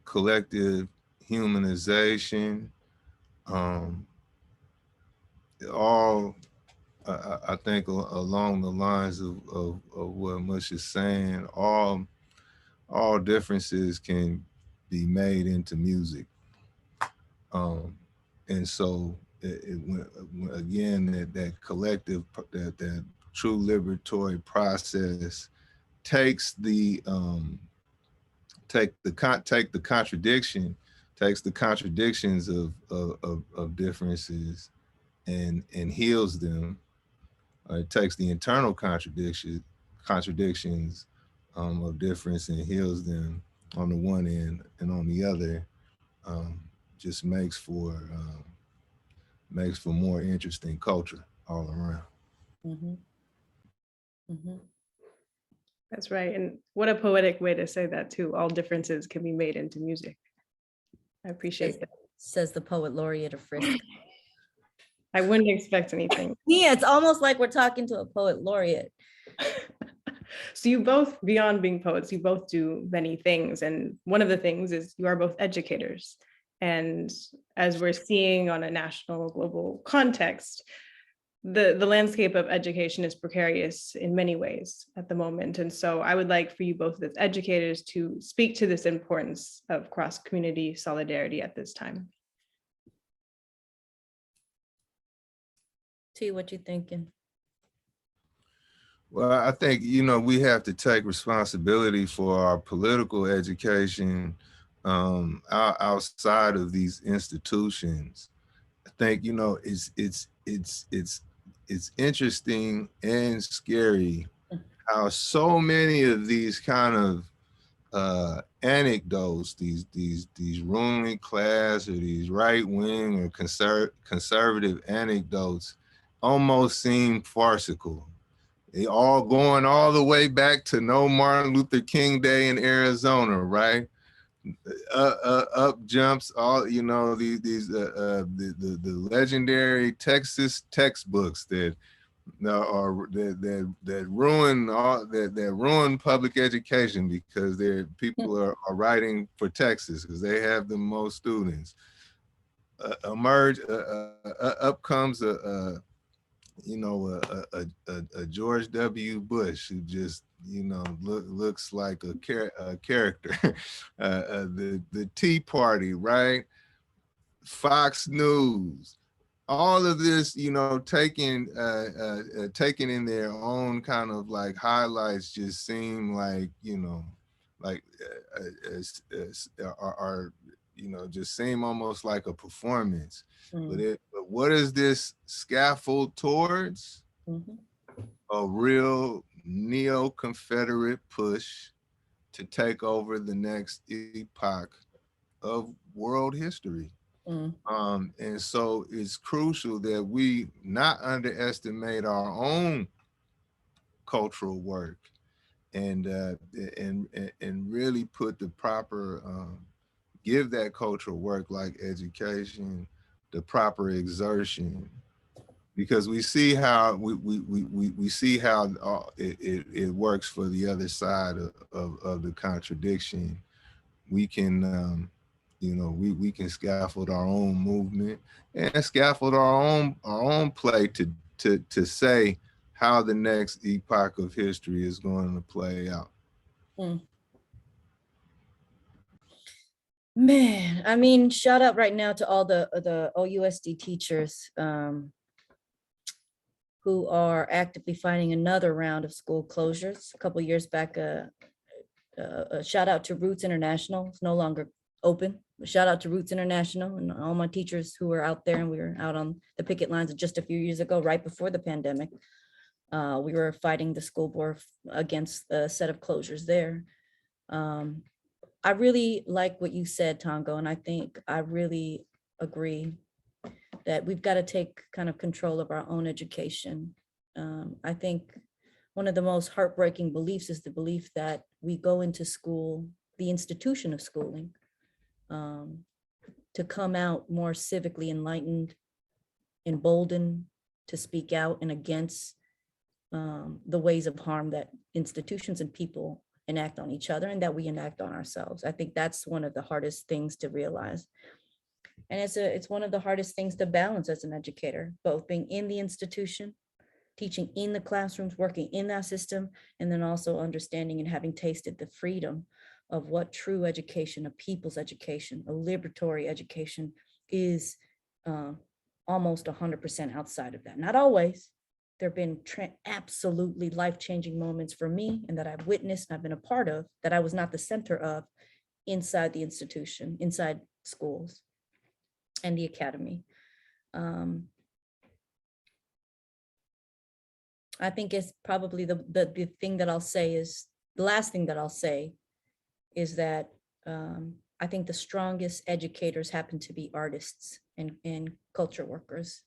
E: collective humanization, all I think along the lines of what Mush is saying, all differences can be made into music. And so again, that collective, that true liberatory process takes the contradictions of differences and heals them. It takes the internal contradictions of difference and heals them on the one end, and on the other, just makes for more interesting culture all around.
D: mm-hmm. Mm-hmm.
A: That's right. And what a poetic way to say that too. All differences can be made into music. I appreciate that.
D: Says the poet laureate of Frisk.
A: I wouldn't expect anything.
D: Yeah, it's almost like we're talking to a poet laureate.
A: So you both, beyond being poets, you both do many things. And one of the things is you are both educators. And as we're seeing on a national, global context, the landscape of education is precarious in many ways at the moment. And so I would like for you both as educators to speak to this importance of cross-community solidarity at this time.
D: T, what you thinking?
E: Well, I think, we have to take responsibility for our political education outside of these institutions. I think, it's interesting and scary how so many of these kind of anecdotes, these ruling class or these right wing or conservative anecdotes almost seem farcical. They all going all the way back to no Martin Luther King Day in Arizona, right? up jumps all, you know, the legendary Texas textbooks that that ruin public education because people are writing for Texas because they have the most students. Up comes a George W. Bush who just, you know, looks like a character. The Tea Party, right? Fox News, all of this, you know, taken in their own kind of like highlights, just seem like, you know, like are you know, just seem almost like a performance. But what is this scaffold towards? A real neo-Confederate push to take over the next epoch of world history. And so it's crucial that we not underestimate our own cultural work and really put the proper give that cultural work like education the proper exertion, because we see how we see how it works for the other side of the contradiction. We can you know, we can scaffold our own movement and scaffold our own play to say how the next epoch of history is going to play out.
D: Man, I mean, shout out right now to all the OUSD teachers who are actively fighting another round of school closures. A couple of years back, a shout out to Roots International. It's no longer open. Shout out to Roots International and all my teachers who were out there, and we were out on the picket lines just a few years ago, right before the pandemic. We were fighting the school board against a set of closures there. I really like what you said, Tongo, and I think I really agree that we've got to take kind of control of our own education. I think one of the most heartbreaking beliefs is the belief that we go into school, the institution of schooling, to come out more civically enlightened, emboldened to speak out and against the ways of harm that institutions and people enact on each other and that we enact on ourselves. I think that's one of the hardest things to realize. And it's one of the hardest things to balance as an educator, both being in the institution, teaching in the classrooms, working in that system, and then also understanding and having tasted the freedom of what true education, a people's education, a liberatory education is, almost 100% outside of that. Not always. There have been absolutely life-changing moments for me and that I've witnessed and I've been a part of that I was not the center of inside the institution, inside schools and the academy. I think it's probably the thing that I'll say is, the last thing that I'll say is that I think the strongest educators happen to be artists and culture workers.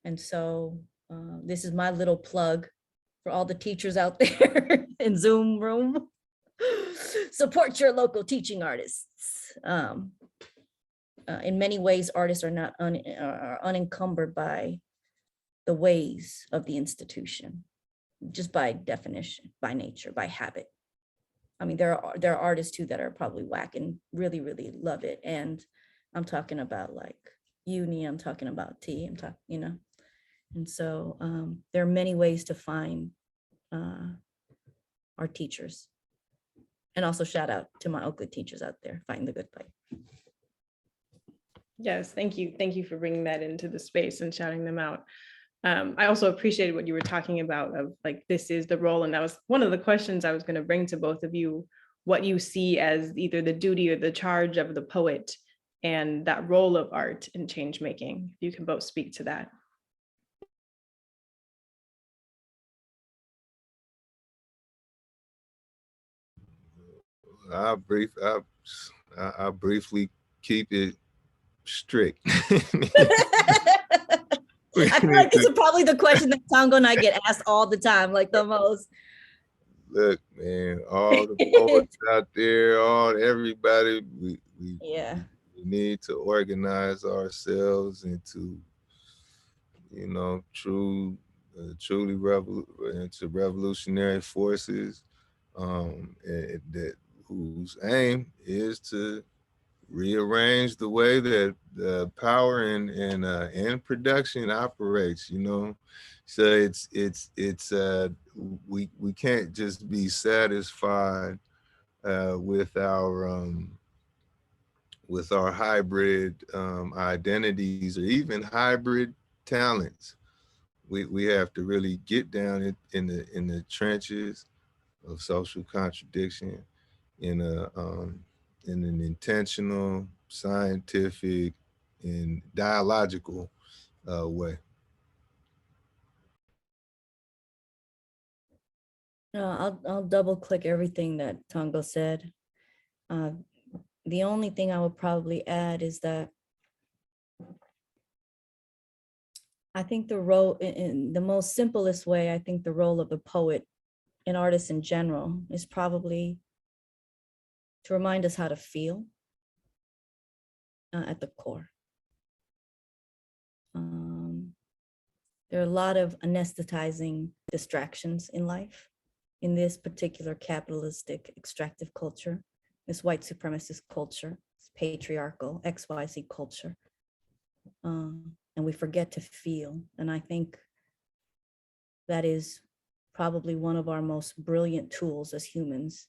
D: And so this is my little plug for all the teachers out there in Zoom room. Support your local teaching artists. In many ways, artists are not are unencumbered by the ways of the institution, just by definition, by nature, by habit. I mean, there are artists too that are probably whack and really, really love it. And I'm talking about like Uni, I'm talking about T, I'm talking, you know. And so there are many ways to find our teachers. And also shout out to my Oakland teachers out there fighting the good fight.
A: Yes, thank you. Thank you for bringing that into the space and shouting them out. I also appreciated what you were talking about of like, this is the role. And that was one of the questions I was going to bring to both of you, what you see as either the duty or the charge of the poet and that role of art in change making. You can both speak to that.
E: I'll briefly keep it strict.
D: I feel like this is probably the question that Tongo and I get asked all the time, like the most.
E: look, man, all the poets out there, everybody, we
D: Yeah.
E: need to organize ourselves into, truly into revolutionary forces, that whose aim is to rearrange the way that power and production operates. So we can't just be satisfied with our hybrid identities or even hybrid talents. We have to really get down in the trenches of social contradiction in an intentional, scientific, and dialogical way.
D: I'll double click everything that Tongo said. The only thing I would probably add is that I think the role, in the most simplest way, I think the role of the poet and artist in general is probably to remind us how to feel at the core. There are a lot of anesthetizing distractions in life, in this particular capitalistic extractive culture, this white supremacist culture, this patriarchal XYZ culture. And we forget to feel. And I think that is probably one of our most brilliant tools as humans,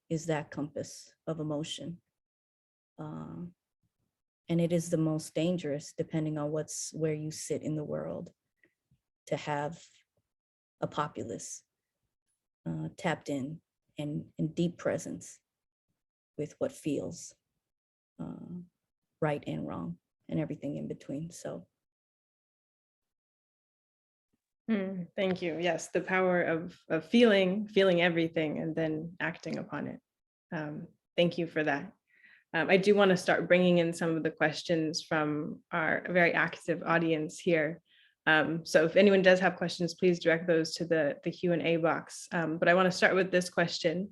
D: is that compass of emotion. And it is the most dangerous, depending on where you sit in the world, to have a populace tapped in deep presence with what feels right and wrong and everything in between. So.
A: Thank you. Yes, the power of feeling everything and then acting upon it. Thank you for that. I do want to start bringing in some of the questions from our very active audience here. So if anyone does have questions, please direct those to the Q&A box. But I want to start with this question,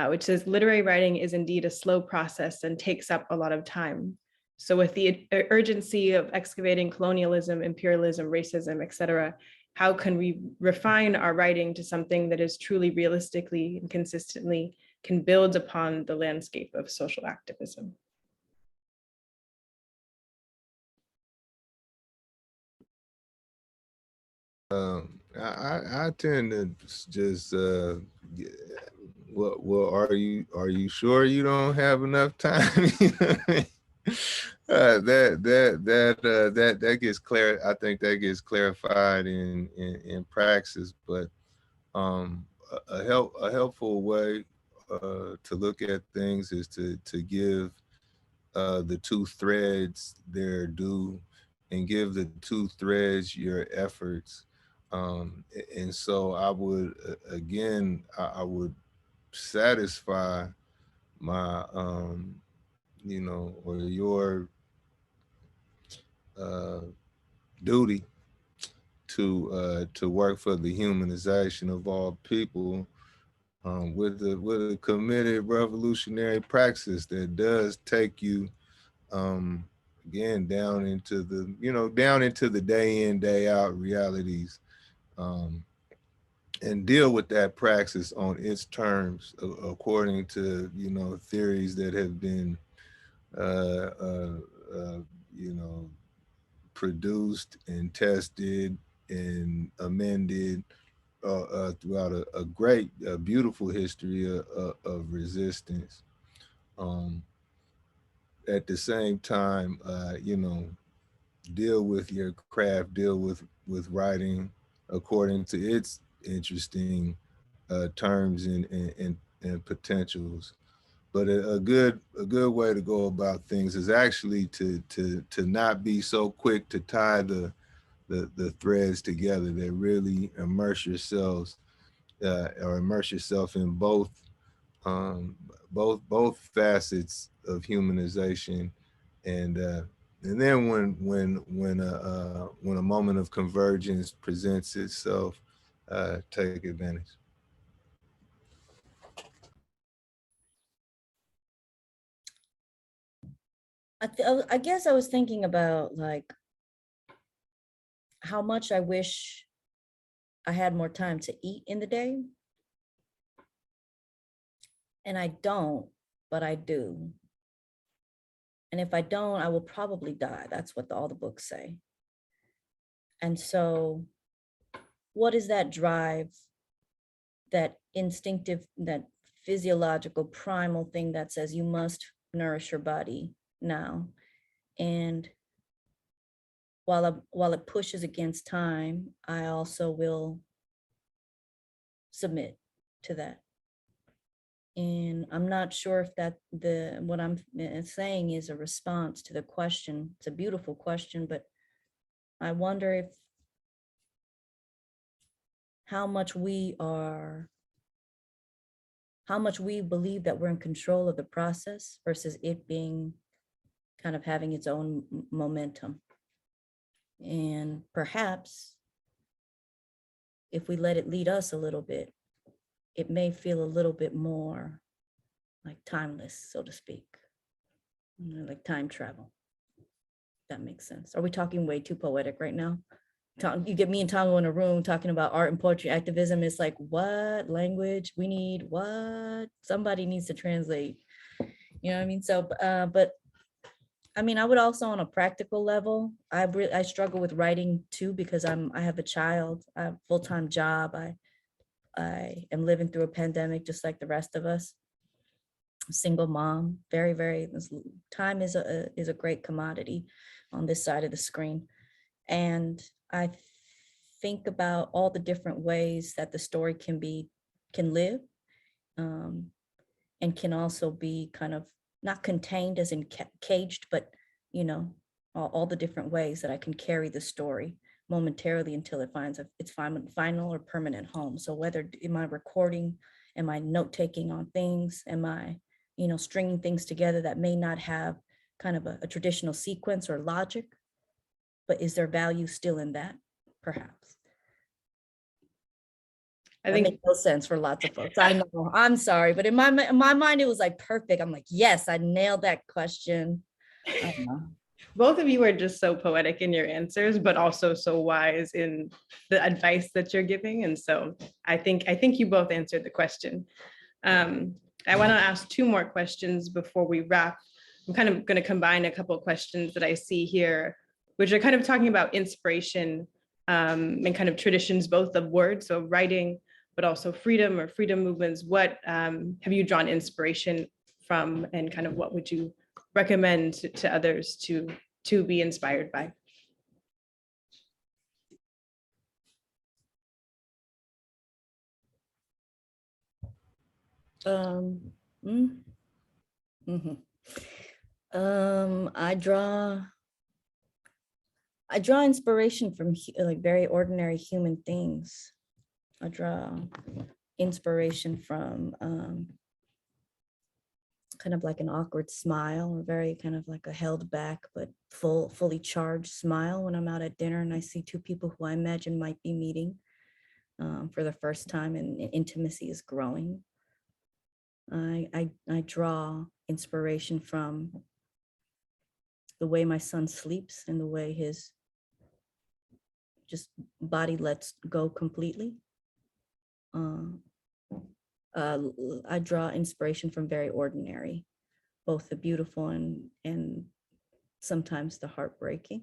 A: which says, literary writing is indeed a slow process and takes up a lot of time. So with the urgency of excavating colonialism, imperialism, racism, etc., how can we refine our writing to something that is truly realistically and consistently can build upon the landscape of social activism?
E: I tend to just well, are you sure you don't have enough time? That gets clear. I think that gets clarified in praxis, but a helpful way to look at things is to give the two threads their due and give the two threads your efforts. And so I would, again, I would satisfy my, or your duty to work for the humanization of all people with a committed revolutionary praxis that does take you again down into the day in, day out realities, and deal with that praxis on its terms according to theories that have been produced and tested and amended throughout a great, beautiful history of resistance. At the same time, deal with your craft, deal with writing according to its interesting terms and potentials. But a good way to go about things is actually to not be so quick to tie the threads together. That really immerse yourselves or immerse yourself in both facets of humanization, and then when a moment of convergence presents itself, take advantage.
D: I guess I was thinking about like how much I wish I had more time to eat in the day. And I don't, but I do. And if I don't, I will probably die. That's what all the books say. And so what is that drive, that instinctive, that physiological primal thing that says you must nourish your body now? And while it pushes against time, I also will submit to that. And I'm not sure if that what I'm saying is a response to the question. It's a beautiful question, but I wonder if how much we believe that we're in control of the process versus it being kind of having its own momentum. And perhaps if we let it lead us a little bit, it may feel a little bit more like timeless, so to speak, like time travel. That makes sense. Are we talking way too poetic right now? You get me and Tongo in a room talking about art and poetry activism. It's like, what language we need? What? Somebody needs to translate. You know what I mean? So, but I mean, I would also on a practical level, I struggle with writing too, because I have a child, I have a full-time job. I am living through a pandemic just like the rest of us. Single mom, very, time is a great commodity on this side of the screen. And I think about all the different ways that the story can live, and can also be kind of not contained as in caged, but you know, all the different ways that I can carry the story momentarily until it finds its final or permanent home. So whether am I recording, am I note-taking on things, am I, you know, stringing things together that may not have kind of a traditional sequence or logic, but is there value still in that? Perhaps.
A: I think
D: makes no sense for lots of folks. I know, I'm sorry, but in my mind, it was like perfect. I'm like, yes, I nailed that question.
A: both of you are just so poetic in your answers, but also so wise in the advice that you're giving. And so I think you both answered the question. I want to ask two more questions before we wrap. I'm kind of going to combine a couple of questions that I see here, which are kind of talking about inspiration and kind of traditions, both of words, so writing, but also freedom or freedom movements. What have you drawn inspiration from, and kind of what would you recommend to others to be inspired by?
D: I draw inspiration from like very ordinary human things. I draw inspiration from kind of like an awkward smile, or very kind of like a held back but fully charged smile when I'm out at dinner and I see two people who I imagine might be meeting for the first time, and intimacy is growing. I draw inspiration from the way my son sleeps and the way his just body lets go completely. I draw inspiration from very ordinary, both the beautiful and sometimes the heartbreaking.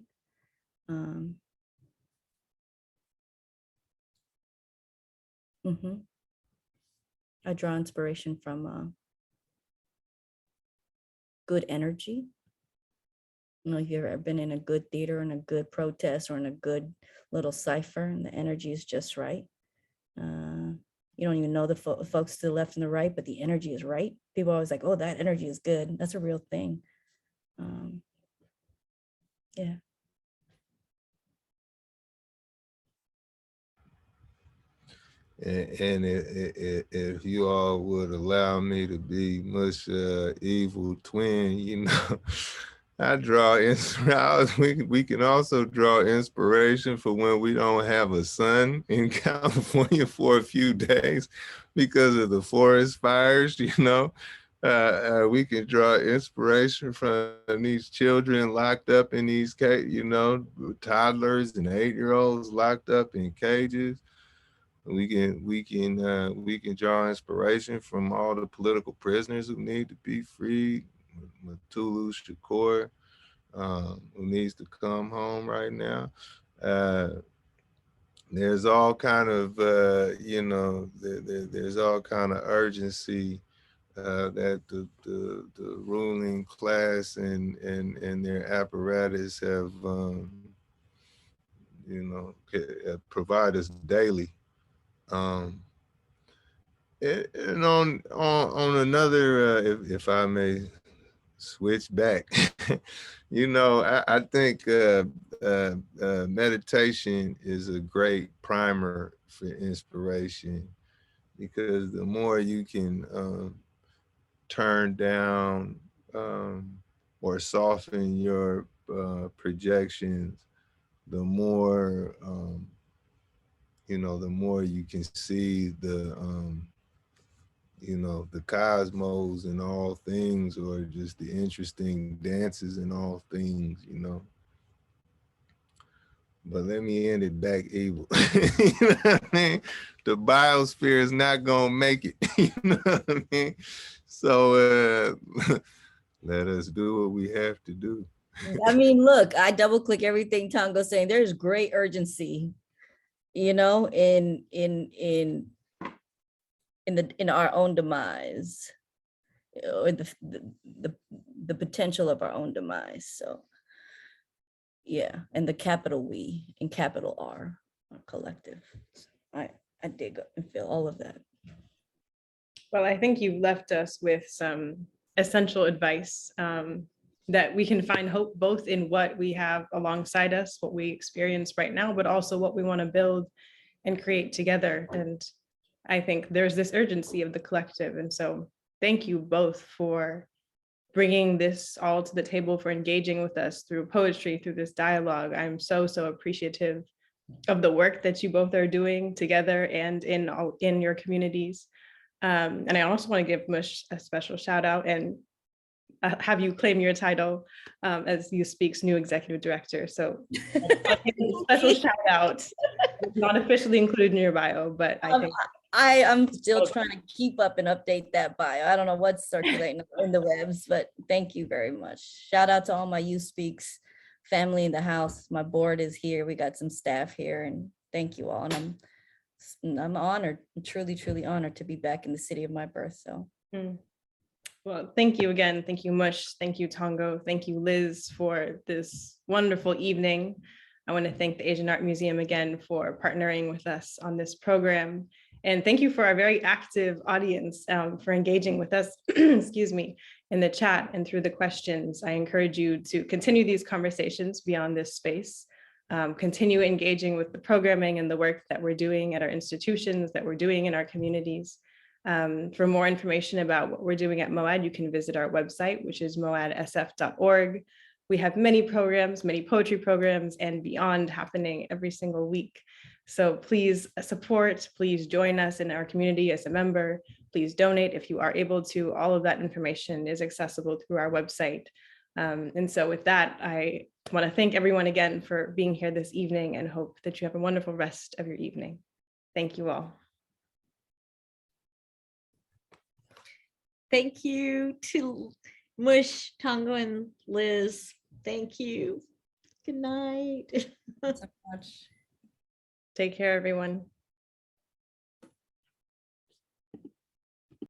D: I draw inspiration from good energy. You know, if you've ever been in a good theater and a good protest or in a good little cipher and the energy is just right. You don't even know the folks to the left and the right, but the energy is right. People are always like, oh, that energy is good. That's a real thing. Yeah.
E: And if you all would allow me to be much evil twin, you know, I draw inspiration. We can also draw inspiration for when we don't have a sun in California for a few days because of the forest fires, you know. We can draw inspiration from these children locked up in these toddlers and 8-year-olds locked up in cages. We can draw inspiration from all the political prisoners who need to be freed. Matulu Shakur, who needs to come home right now. There's all kind of there's all kind of urgency that the ruling class and their apparatus have provide us daily. And on another, if I may switch back, I think meditation is a great primer for inspiration, because the more you can turn down or soften your projections, the more the more you can see the cosmos and all things, or just the interesting dances in all things, But let me end it back evil. You know what I mean? The biosphere is not gonna make it. You know what I mean? So let us do what we have to do.
D: I mean, look, I double click everything Tongo's saying. There's great urgency, in our own demise, or the potential of our own demise. So yeah, and the capital we and capital R, our collective. I dig and feel all of that.
A: Well, I think you've left us with some essential advice that we can find hope both in what we have alongside us, what we experience right now, but also what we want to build and create together. And I think there's this urgency of the collective. And so thank you both for bringing this all to the table, for engaging with us through poetry, through this dialogue. I'm so appreciative of the work that you both are doing together and in your communities. And I also want to give Mush a special shout out and have you claim your title as You Speak's new executive director. So special shout out. It's not officially included in your bio, but I think
D: I'm still trying to keep up and update that bio. I don't know what's circulating in the webs, but thank you very much. Shout out to all my You Speaks family in the house. My board is here. We got some staff here, and thank you all. And I'm honored, truly honored to be back in the city of my birth. So.
A: Well, thank you again. Thank you, Mush. Thank you, Tongo. Thank you, Liz, for this wonderful evening. I want to thank the Asian Art Museum again for partnering with us on this program. And thank you for our very active audience for engaging with us, excuse me, in the chat and through the questions. I encourage you to continue these conversations beyond this space, continue engaging with the programming and the work that we're doing at our institutions, that we're doing in our communities. For more information about what we're doing at MoAD, you can visit our website, which is moadsf.org. We have many programs, many poetry programs and beyond happening every single week. So please support, please join us in our community as a member, please donate if you are able to. All of that information is accessible through our website. And so with that, I want to thank everyone again for being here this evening and hope that you have a wonderful rest of your evening. Thank you all.
B: Thank you to Mush, Tongo, and Liz. Thank you. Good night.
D: Thanks so much.
A: Take care, everyone.